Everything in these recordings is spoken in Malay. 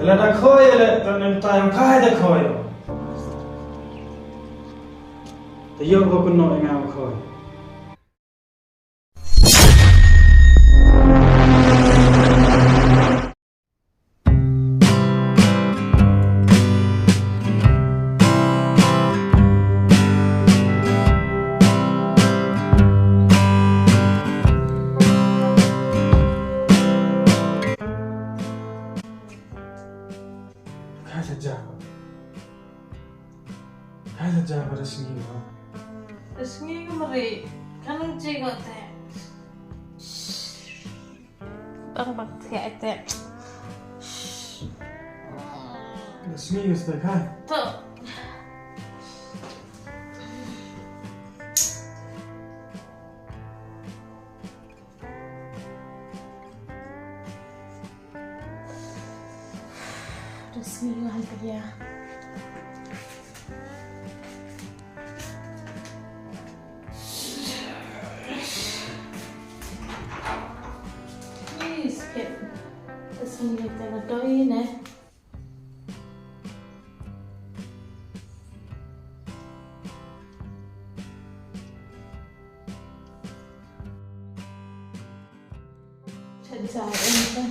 Eller da khoi le tan tay khai da khoi. Te yo ko kun no ngam khoi. Hai saja pada sini ho. Sini kemari kan jigot teh. Bang bang teh teh. Sini gusta kai. Tuh. Sini lah dia. Sini kita nak doi ne. Jadi saya ini.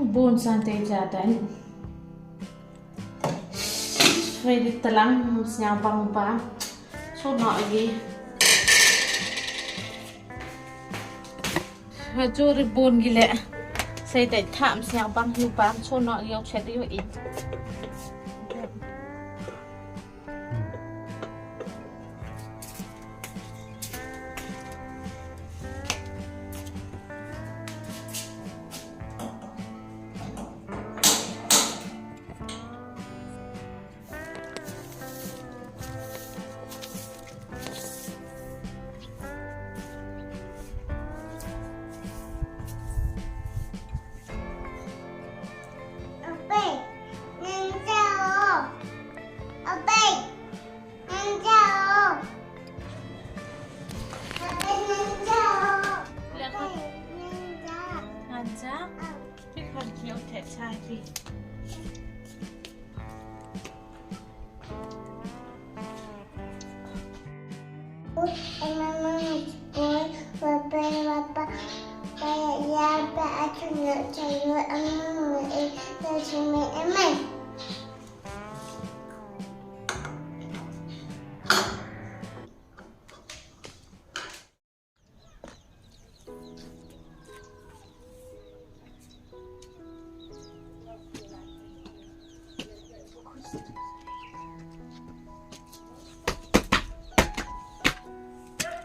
Bun santai jadan. Phải đi telang siang bang số nọ gì và cho đi buồn gì lẹ xây tại thảm siang bang hiu bang số nọ gì ông sẽ đi vậy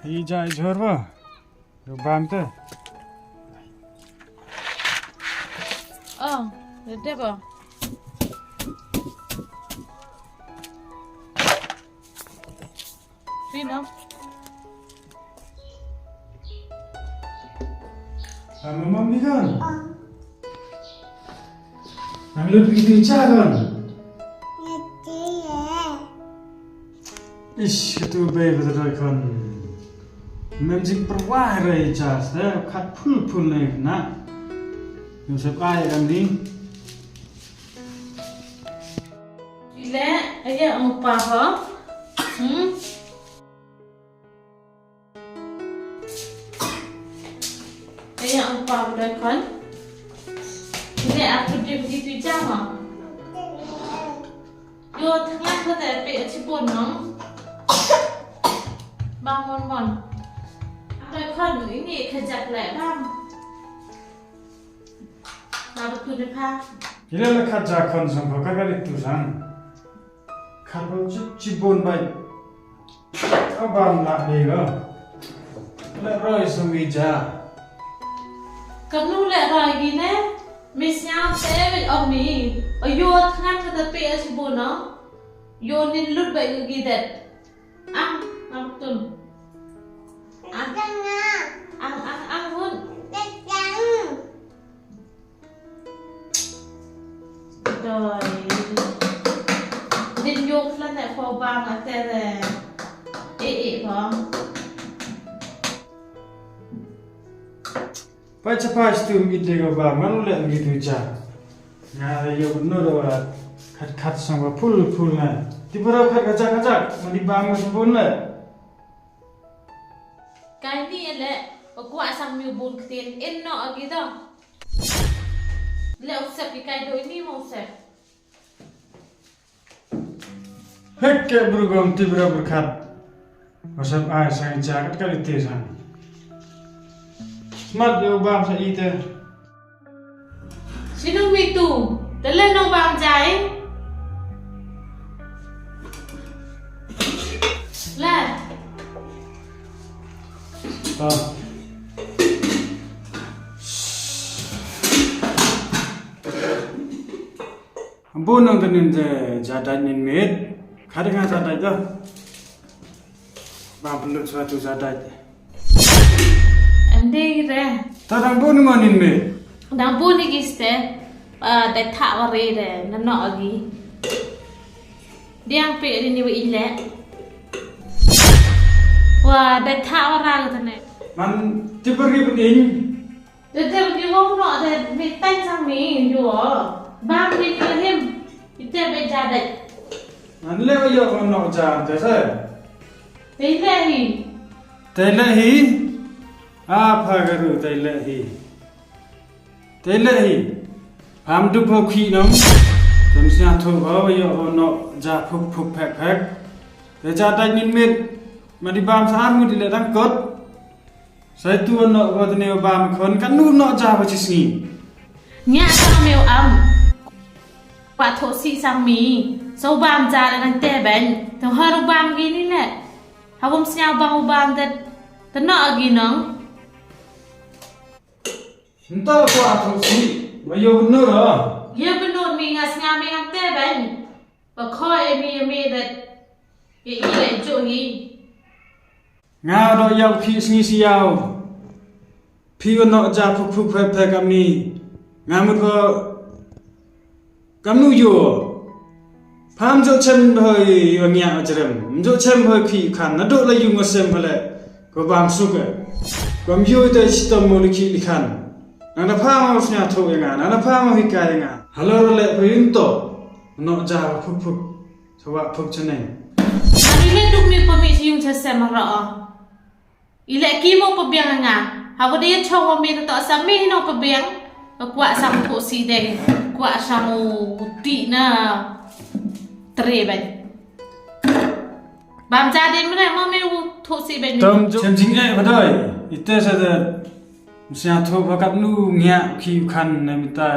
Hi jai jorba. Yo bam te. Để bơ. Pin không? Mama ni kan? Ang lu pergi cha kan? Ish, ketu bayi betul kan. Memang perwah rai cha, saya kat pul ni nak. Yang sepai kan ni. Ile, ayah apa ha? Ayah apa dah kan? Ini aku dia begitu jama. Yo tengah tu tak pergi cipun nong. Bangun mon. Dah kan ini kerja lek bang. Nak tu depa. Ila la kerja kan sampai kagak itu san. Kalau cipun baik. Abang nak ni lo. Lek roy semija. Kamu lek roy gini. Misalnya saya orang ni, yo tengah tu tak pergi cipun nong. Yo ni lut baik gidat. Ang tun. Ang hun. Rồi. Nên vô khla ne pho bam a te le pho Pacha tu gitu ke bang, mana lihat gitu je. Nah, ya benar lah. Kat sama pul lah. Tiba-tiba kat kacak, mandi bang sempun lah. Cái này là quả sang miêu bùn tiền in nọ kia đó. Liệu sẹp cái đối ni mau sẹp. Hết cái program tiba-tiba berkat. Masuk ai sang jagat kali tisan. Smart yo bang sa ite. Sino mi tu? Dala no bang jai. La. Ampun nang tenin je jadat nin med. Kadang jadat dah. Bang perlu suatu jadat. Em đi ra. Tadang pun manin med. Đang buồn đi kìa. Để thả vào đây để nó nọ gì. Đang bị đi như vậy lẽ. Wah, để thả vào ra cái này. Man tiba ribet in. Để thêm cái gốc nọ để bị tanh sang mình rồi. Bang đi cái thêm. Kita beja dek. Man lewa yo kan nak jam tu saya. Telahi. Telahi. Apa garu telahi? Telahi. Ham tu pok khi nom. Tam sia thu ba yo nak ja phuk phek. Te ja tai nin mit. Madi bam sa mu di le dang kot. Sai tu nak ba tu ne bam khon kan nu nak ja ba chi sni. Nya sang mèo âm. Quả thổ sĩ sang mì. Sâu bam ra là đang tè bén. Thằng hơi đâu bam ghi ní nè. Hào bông xeo băng bam ta nọ ghi nóng. Entah apa tu sih, bayu benar lah. Ya benar mi ngas ngam mi ngang tè bén. Và khoi mi dat. Ye lại chỗ hi. Ngau do yau phi sni siau. Phi no ja phuk phek kam ni. Ngam ko kam nu yo. Pham jo chen hơi yo nya ajram. Jo chen hơi phi khan na do la yu ngosem phale. Ko bam suka. Kom yo te sistem molekul khan. Nana phama usnya thu nga, nana phama hikai nga. Halo le printo. No ja phuk. Sawa phuk chane. Ani le duk mi pa mi yung cha sem ra. Ile ki mo pa biang nga. Ha ko de chong mi to sa mi no pa biang. Kwa sang ko si de. Kwa sang ti na. Tre ben. Bam ja de me ma me thu si ben. Tom chem jing e ba dai. Ite sa de sia thu ba kap nu nya khi khan na mi ta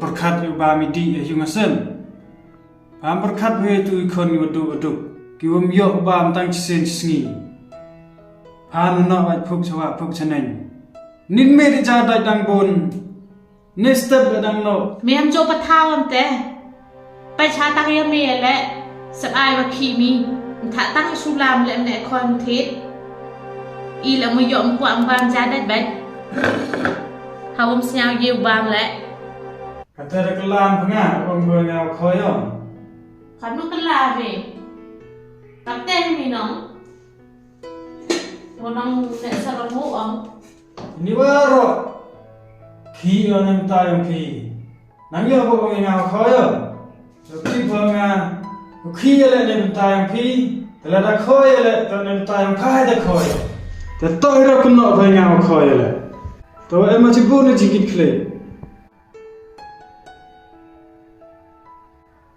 perkhat yu ba mi di yu ngasem. Bam perkhat he tu khon yu du. Ki wom yo ba am tang chisen sngi. Phan no ba phuk chawa phuk chanen. Nin me de ja dai dang bon. Ne step dang no. Me am jo pa thao am te. Pai cha tang ya me le. Sab ai ba khi mi. Tha tang su lam le ne khon thet. Y là một dọn quảng vàng ra đất bếp. Hào bông xeo yêu vàng lẽ. Cả thế là cái làm thế ngà, ông vừa nào khói không? Khá lúc cái là về. Tắm tên mình nóng. Một nóng sẽ sao nó ngủ ống. Ini baru. Khi ở nem tay ông khi. Nắng yêu bộ ông nào khói không? Rồi khi vừa ngà. Khi lại nem tay ông khi. Thế là đã khói lại, tôi nem tay ông khai đã khói. Thế tôi ra cũng nọ phải ngào khói lại. Tôi em mà chỉ buồn là chỉ kịp khởi.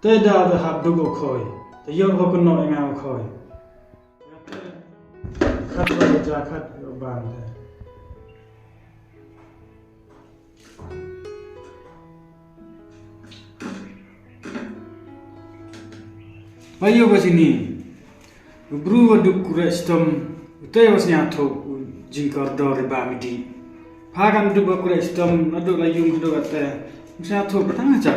Thế đã đã hạp đục ở khói. Thế yêu họ cũng nọ ngào khói. Khát vào ra khát ở bàn thế. Bayu ba sini. Bru wa duk kure stom. Utai was nya tho jingkar dor ba mi di. Phagam duk kure stom adu la yung do ate. Nya tho patang aja.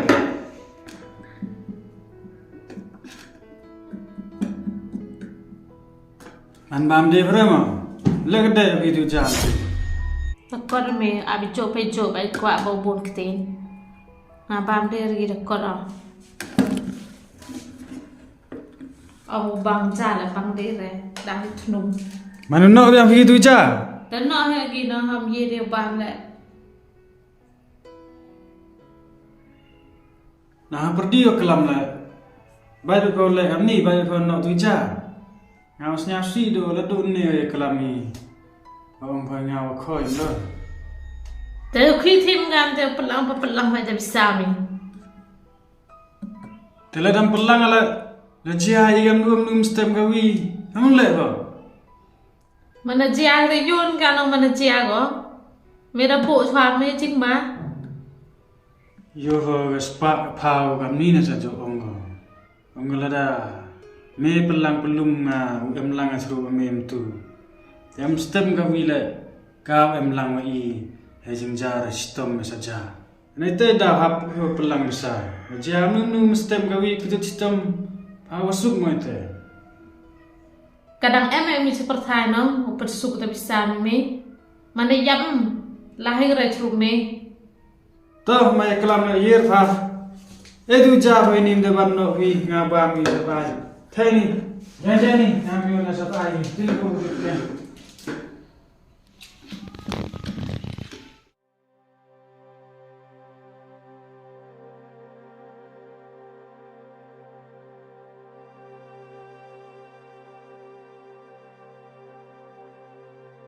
An bam de brama. Leg de video jan. Takor me abi jo bai kwa bo bon kten. Na bam de ri de kor. Ông băng cha là băng đế rồi, đang thùng. Mana nak yang pergi tu cha? Dan nak lagi nak ham ye dia bang lại. Nah pergi ke kelam lah. Baik kau lek kami, baik kau nak tu cha. Ngau si do la do ni kelam ni. Ông phải ngau khoi nữa.แต่คุยทีมงานแต่พลังมันจะbisa mi. Telah dalam pelang ala lejia yang num stem kawi. Kamu lek kau? Mana jia thì yun kan ông mana jia có. Mẹ đã bộ thoa mẹ chính mà. Yo ho spak pau kami na sajo ông. Ông la da me pelang pelum na em lang asru em tu. Em stem kawi le kau em lang mai hejing jar sistem saja. Nai te dah hap pelang besar. Jam num stem kawi kita sistem awasuk mai te. Kadang em seperti nó, một bật sụp tại bisa mi. Mana yam lahir dari rumah. Toh mai kelam na yer fa. Edu ja ho nim de ban no hi ngabami sabai. Thai ni. Ja ni, ngami na sabai. Til ko